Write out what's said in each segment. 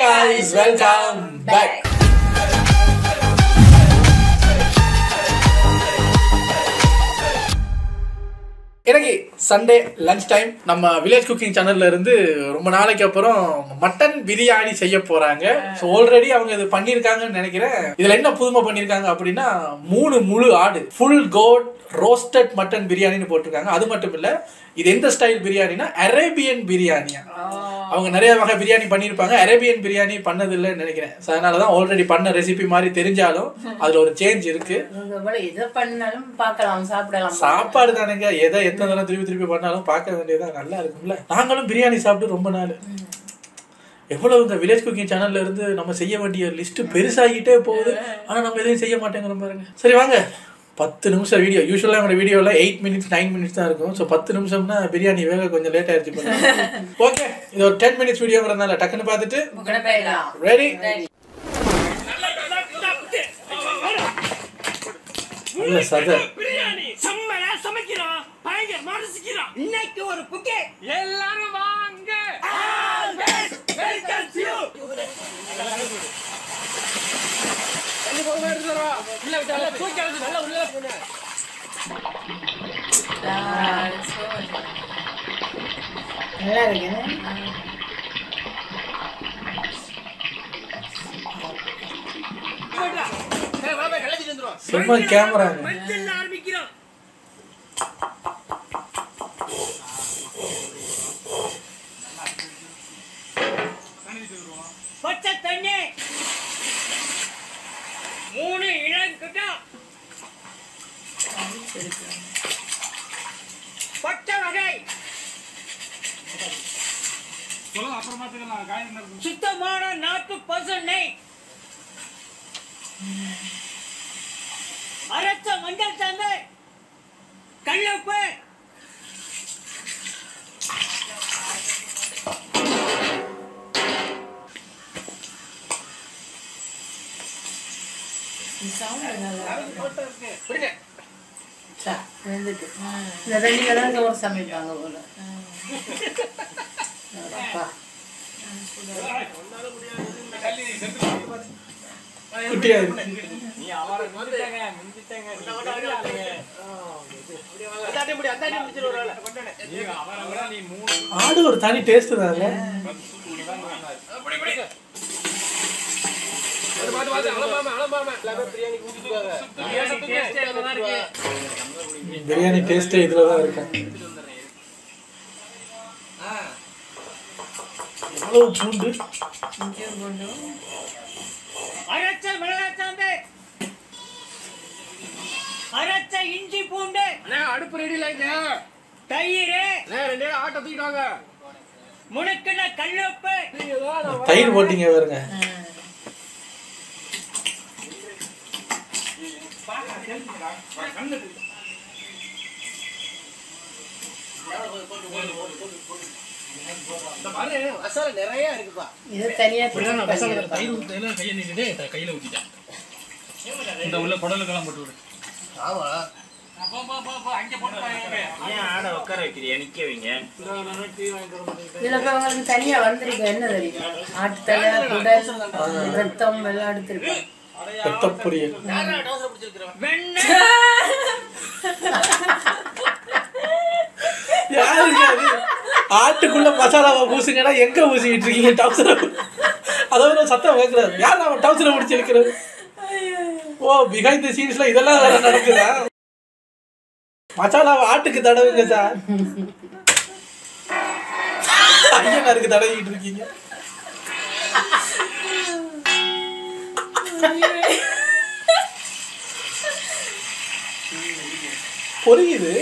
guys, welcome back. இன்னைக்கு Sunday lunch time நம்ம village cooking சேனல்ல இருந்து ரொம்ப நாளைக்கு அப்புறம் மட்டன் பிரியாணி செய்ய போறாங்க. ஸோ ஆல்ரெடி அவங்க இது பண்ணியிருக்காங்கன்னு நினைக்கிறேன். இதுல என்ன புதுமை பண்ணியிருக்காங்க அப்படின்னா 3 முழு ஆடு ஃபுல் கோட் ரோஸ்டட் மட்டன் பிரியாணின்னு போட்டிருக்காங்க. அது மட்டும் இல்ல, இது எந்த ஸ்டைல் பிரியாணினா அரேபியன் பிரியாணியா. அவங்க நிறைய வகை பிரியாணி பண்ணியிருப்பாங்க, அரேபியன் பிரியாணி பண்ணது இல்லைன்னு நினைக்கிறேன். அதனாலதான் ஆல்ரெடி பண்ண ரெசிபி மாதிரி தெரிஞ்சாலும் அதுல ஒரு சேஞ்ச் இருக்கு. சாப்பாடு தானுங்க, எதை எத்தனை தடவை திருப்பி பண்ணாலும் பார்க்க வேண்டியதான், நல்லா இருக்கும்ல. நாங்களும் பிரியாணி சாப்பிட்டு ரொம்ப நாள். எவ்வளவு இந்த வில்லேஜ் குக்கிங் சேனல்ல இருந்து நம்ம செய்ய வேண்டிய லிஸ்ட் பெருசாகிட்டே போகுது. ஆனா நம்ம எதையும் செய்ய மாட்டேங்கிறோம் பாருங்க. சரி வாங்க, 10 நிமிஷம் வீடியோ. யூஸ்வலாக என்னோட வீடியோவில் 8 minutes 9 minutes தான் இருக்கும். ஸோ 10 நிமிஷம்னா பிரியாணி வேக கொஞ்சம் லேட் ஆயிடுச்சு. ஓகே, இது ஒரு 10 minutes வீடியோங்கிறதுனால டக்குன்னு பார்த்துட்டு ரெடி. நல்ல சதர் இன்னைக்கு ஒரு புக்கே எல்லாரும் வாங்க. சும்மா கேமரா ஆரம்பிக்கிறோம். பச்சை தண்ணி 3 இளங்கிட்ட பச்சை வகை சுத்தமான நாட்டு பசு நெய், அரைச்ச மஞ்சள் சாந்து, கல்லுப்பு, சமைப்பாங்க போல. ஆடு ஒரு தனி டேஸ்ட் தாங்க. பிரியாணி டேஸ்டே இதுலதான் இருக்கு. எவ்வளவு பூண்டு, அரைச்ச மிளகாய் சாந்து, அரைச்ச இஞ்சி பூண்டு, அடுப்பு ரெடியில தயிர், 2 ஆட்டை தூக்கிட்டாங்க, முணுக்குன கல்லுப்பு, தயிர் போட்டீங்க பாருங்க. நிறைய இருக்குப்பா. இது தனியா தயிர் ஊத்துல கையை நீட்டு கையில ஊத்திட்டேன். இந்த உள்ள குடலுக்கெல்லாம் போட்டு விடு. ஆமா, ஆடை உட்கார வைக்கிறீங்க, நிக்க வைங்க. உங்களுக்கு தனியா வந்திருக்கு. என்ன தெரியும், ஆட்டுத்தலை, குடல், ரத்தம் எல்லாம் எடுத்திருப்பாங்க. பொரியல், ஆட்டுக்குள்ள மசாலாவை பூசுங்கன்னா எங்க பூசிக்கிட்டு இருக்கீங்க? டவுசரை அதாவது சத்தம் கேட்கறாரு. யார் அவன் டவுசரை முடிச்சு இருக்கிறது? ஓ, பிஹைண்ட் தி சீன்ஸ்ல இதெல்லாம் வேற நடக்குதா? மசாலாவை ஆட்டுக்கு தடவுங்க சார். ஐயனாருக்கு தடவிக்கிட்டு இருக்கீங்க. பொரியுது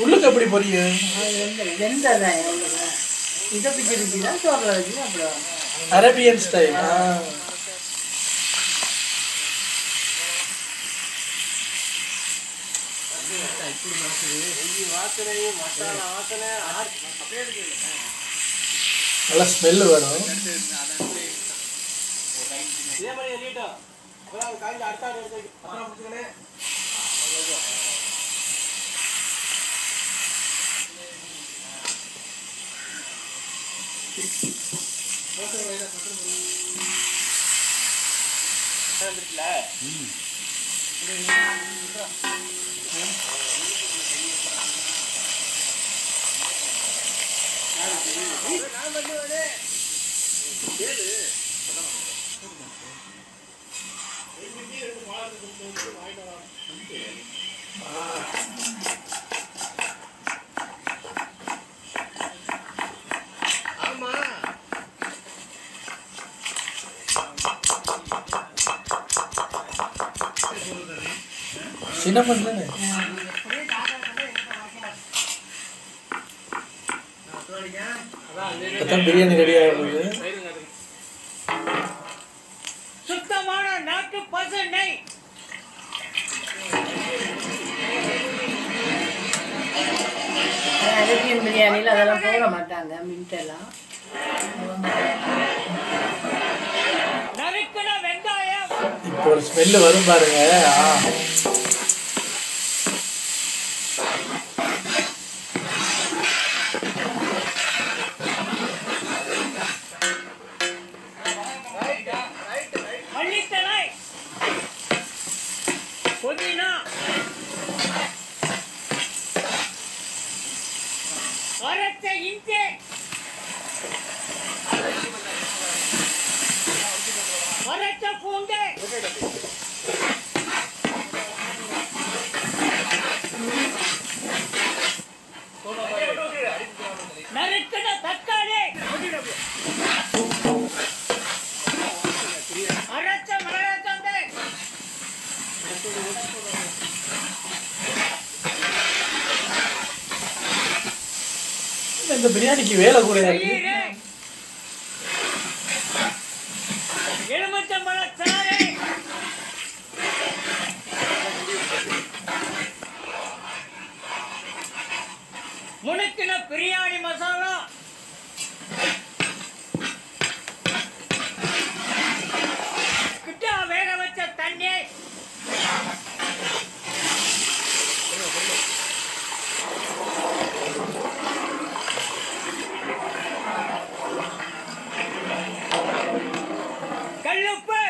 உள்ளுக்கு எப்படி பொரியும்? Arabian style. நல்லா ஸ்மெல் வரும். சின்ன பண்ணு பிரியாணி ரெடி ஆகுது. சுத்தமான நாட்டு பசு நெய். அரேபியன் பிரியாணியில் அதெல்லாம் போட மாட்டாங்க, மின்ட்டெல்லாம். நறுக்குன வெங்காயம். இப்போ ஒரு ஸ்மெல்லு வரும் பாருங்க. மல்லித்தழை, புதினா, அரைச்ச இஞ்சி, அரைச்ச பூண்டு, நறுக்குன தக்காளி, அரைச்ச மிளகாத்தூள், இந்த பிரியாணிக்கு வேலை கூட இருக்கு. தயிர், எலுமிச்சம்பழச் சாறு, முணுக்கின பிரியாணி மசாலா, கிட்டா வேக வச்ச தண்ணி, கல்லுப்பு,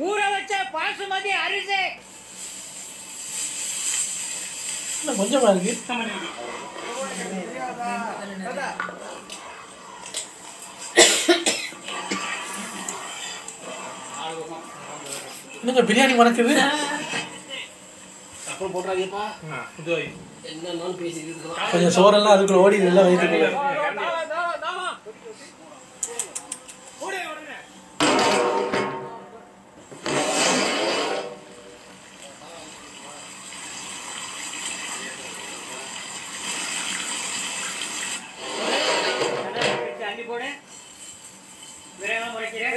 ஊற வச்ச பாசுமதி அரிசி, இன்னும் கொஞ்சமா இருக்கு. என்னங்க பிரியாணி மணக்குது. கொஞ்சம் சோறெல்லாம் அதுக்குள்ள ஓடி எல்லாம் வயிற்றுக்குள்ள. அள்ளி போடு. விரைவா முறைக்கிறேன்.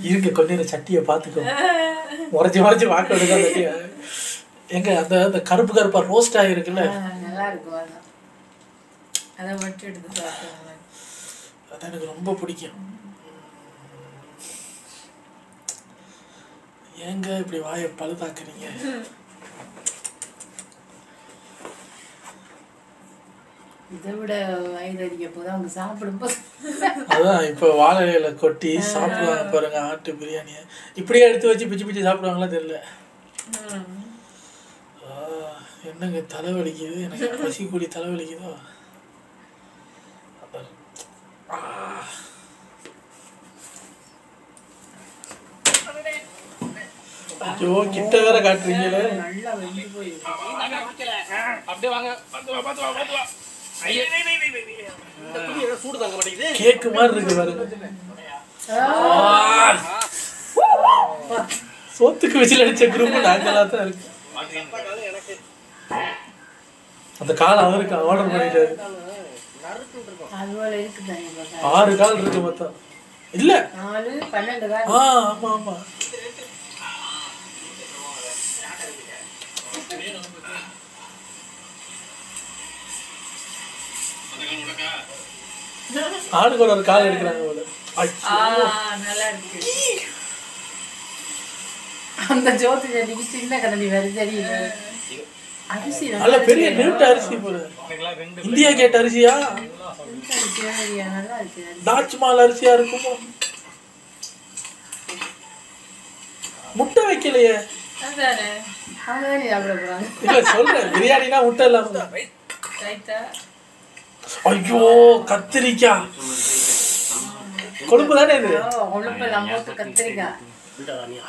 இருக்கு கொஞ்ச நேரம் சட்டியை பார்த்துக்கோ. உரைச்சி உரைச்சி வாக்க எடுக்க சட்டியை. எங்க அந்த கருப்பு கருப்பா ரோஸ்ட் ஆகிருக்குல்ல, நல்லா இருக்கும். அதை மட்டும் எடுத்து பார்க்கலாம். அது எனக்கு ரொம்ப பிடிக்கும். ஏங்க இப்படி வாயை பழுதாக்குறீங்க? இதை விட வயதறிக்க போது அவங்க சாப்பிடும்போது அதான் இப்போ வாழை இலையில கொட்டி சாப்பிடுவாங்க பாருங்க ஆட்டு பிரியாணியை. இப்படியே எடுத்து வச்சு பிச்சு பிச்சு சாப்பிடுவாங்களா தெரியல. என்னங்க தலைவலிக்குது, எனக்கு பசி கூடி தலைவலிக்குதோ. ஐயோ கிட்ட வேற காட்டுறீங்களே. நல்லா வெந்து போயிருக்கு. அப்படியே வாங்க. சூடு தாங்க மாட்டேங்குது. கேக்கு மாதிரி இருக்கு பாருங்க. சோத்துக்கு விசில் அடிச்ச குரூப் நாங்களா தான் இருக்கு. அந்த காலை அவருக்கு ஆர்டர் பண்ணிட்டாரு. அதுபோல இருக்குதானே இப்ப. 6 கால் இருக்கு மொத்தம். இல்ல 4 12 கால். ஆமா ஆமா. ஆளுக்கு ஒரு கால் எடுக்கிறாங்க போல. நல்லா இருக்கு. அந்த ஜோதி ஜடிக்கு சின்ன கரண்டி வேற தெரியுது. அரிசி நல்ல பெரிய நீட்ட அரிசி போல. இந்தியா கேட் அரிசியா? நல்லா இருக்கு. தாஜ்மஹால் அரிசியா இருக்குமோ? முட்டை வைக்கலையே. அதானே. அவங்கதான் சாப்பிட போறாங்க. இல்ல சொல்றேன், பிரியாணினா முட்டை இல்லாம. ரைட்டா? ஐயோ கத்திரிக்காய் கொழுப்பு தானே இது? கொழுப்பு எல்லாம் போட்டு கத்திரிக்காய்.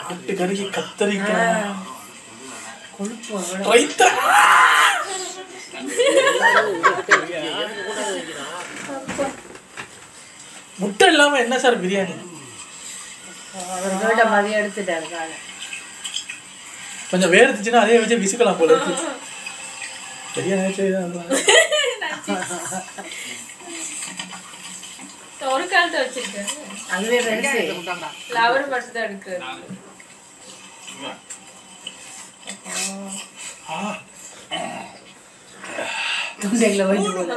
ஆட்டு கறிக்கு கத்திரிக்காய் கொழுப்பு ரைத்தா. முட்டை இல்லாம என்ன சார் பிரியாணி? அவர்களோட மதியம் எடுத்துட்டாரு. கொஞ்சம் வேர்த்துச்சுன்னா அதே வச்சு விசுக்கலாம் போல இருக்கு. சரியா ஒரு காலத்தை வச்சிருக்கேன். அதுவே பெருசு. லவர் மட்டும் தான் எடுக்கிறது. தொண்டைகளை வைத்து போல.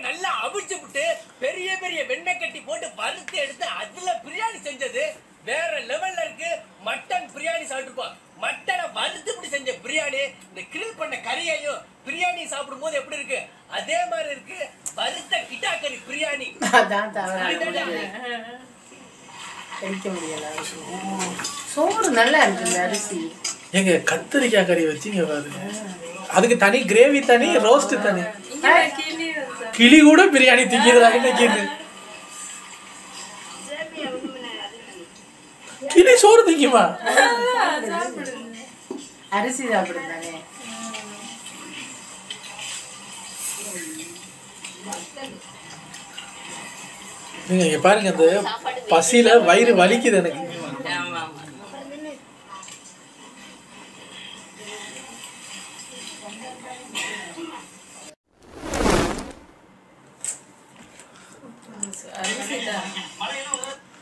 நல்லா அவிச்சு விட்டு பெரிய பெரிய வெண்ணெய் கட்டி போட்டு வறுத்து எடுத்து அதுல பிரியாணி செஞ்சது வேற லெவல்ல இருக்கு. மட்டன் பிரியாணி சாப்பிட்டுருப்போம். மட்டனை வறுத்து இப்படி செஞ்ச பிரியாணி, இந்த கிரில் பண்ண கறியையும் பிரியாணி சாப்பிடும் போது எப்படி இருக்கு அதே மாதிரி இருக்கு. வறுத்த கிட்டா கறி பிரியாணி. அதான் தவறு. கழிக்க முடியல. சோறு நல்லா இருக்கு இந்த அரிசி. எங்க கத்திரிக்காய் கறி வச்சுங்க பாருங்க. அதுக்கு தனி கிரேவி தனி, ரோஸ்ட் தனி. கிளி கூட பிரியாணி திங்கிறதா இன்னைக்கு? கிளி சோறு திங்குமா? அரிசி சாப்பிடும் தானே. நீங்க இங்க பாருங்க, அந்த பசியில வயிறு வலிக்குது எனக்கு.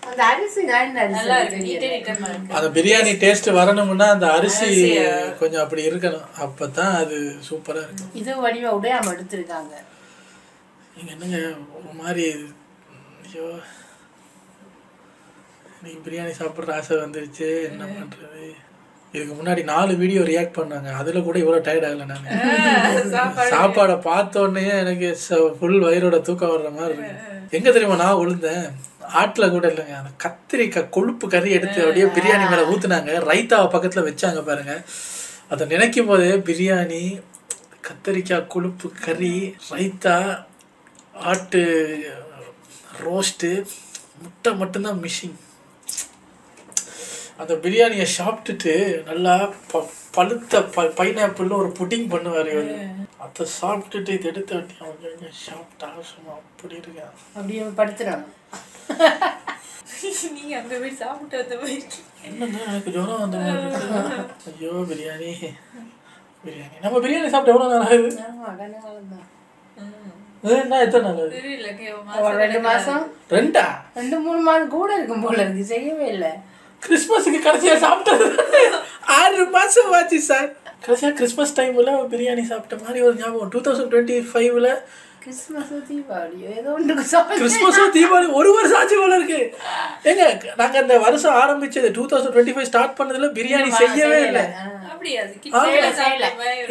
அந்த அரிசி நல்லா இருக்கு. நீட்டே நீட்டமா இருக்கு. அந்த பிரியாணி டேஸ்ட் வரணும்னா அந்த அரிசி கொஞ்சம் அப்படி இருக்கணும். அப்பதான் அது சூப்பரா இருக்கும். இது வடிவா உடையாம எடுத்திருக்காங்க. நீங்க என்னங்க ஒரு மாதிரி, ஐயோ நீங்க பிரியாணி சாப்பிட்ற ஆசை வந்துருச்சு, என்ன பண்றது? இதுக்கு முன்னாடி 4 வீடியோ ரியாக்ட் பண்ணாங்க, அதுல கூட இவ்வளவு டயர்ட் ஆகல. நான் சாப்பாடை பார்த்த உடனே எனக்கு ஃபுல் வயிறோட தூக்கம் வர்ற மாதிரி இருக்கு. எங்க தெரியுமா நான் விழுந்தேன்? ஆட்டில் கூட இல்லைங்க, அந்த கத்திரிக்காய் கொழுப்பு கறி எடுத்து அப்படியே பிரியாணி மேலே ஊற்றுனாங்க. ரைத்தாவை பக்கத்தில் வச்சாங்க பாருங்க. அதை நினைக்கும் போதே பிரியாணி, கத்திரிக்காய் கொழுப்பு கறி, ரைத்தா, ஆட்டு ரோஸ்ட்டு, முட்டை மட்டும்தான் மிஷின். அந்த பிரியாணியை சாப்பிட்டுட்டு நல்லா பழுத்த பைனாப்பிள் ஒரு புட்டிங் பண்ணுவார் இவர். அதை சாப்பிட்டுட்டு இது எடுத்து வட்டி அவங்க சாப்பிட்டா சும்மா அப்படி இருக்கேன். அப்படியே படுத்துறாங்க. நீங்க அங்க போய் சாப்பிட்டு வந்த மாதிரி என்னங்க எனக்கு ஜுரம் வந்த மாதிரி இருக்கு. ஐயோ பிரியாணி பிரியாணி. நம்ம பிரியாணி சாப்பிட்டு எவ்வளோ நாள் ஆகுது? என்ன எத்தனை நாள் ஆகுது? தெரியல. 2 மாசம் 2-3 மாதம் கூட இருக்கும் போல இருக்கு. செய்யவே இல்லை. கிறிஸ்மஸுக்கு கடைசியா சாப்பிட்டது 6 மாசம் ஆச்சு சார். கடைசியா கிறிஸ்மஸ் டைம்ல பிரியாணி சாப்பிட்ட மாதிரி ஒரு ஞாபகம். 2025ல கிறிஸ்மஸோ தீபாவளியோ ஏதோ ஒன்றுக்கு சாப்பிட்டு. கிறிஸ்மஸோ தீபாவளி 1 வருஷம் ஆச்சு போல இருக்கு. ஏங்க நாங்க அந்த வருஷம் ஆரம்பிச்சது 2025 ஸ்டார்ட் பண்ணதுல பிரியாணி செய்யவே இல்லை. அப்படியே அது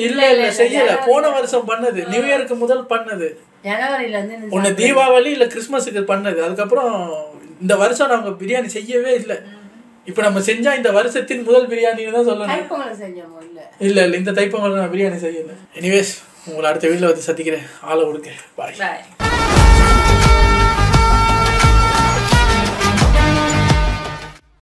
இல்ல செய்யல. போன வருஷம் பண்ணது, நியூ இயருக்கு முதல் பண்ணது. ஜனவரில இருந்து ஒன்னு தீபாவளி இல்ல கிறிஸ்மஸுக்கு பண்ணது. அதுக்கப்புறம் இந்த வருஷம் நாங்க பிரியாணி செய்யவே இல்லை. இப்ப நம்ம செஞ்சா இந்த வருஷத்தின் முதல் பிரியாணின்னு தான் சொல்லணும். தைப்பொங்கல் செஞ்சோமோ? இல்ல இந்த தைப்பொங்கல் நான் பிரியாணி செய்யல. எனிவேஸ் உங்களை அடுத்த வீட்டில் வந்து சந்திக்கிறேன். ஆளை கொடுங்க. பாய்.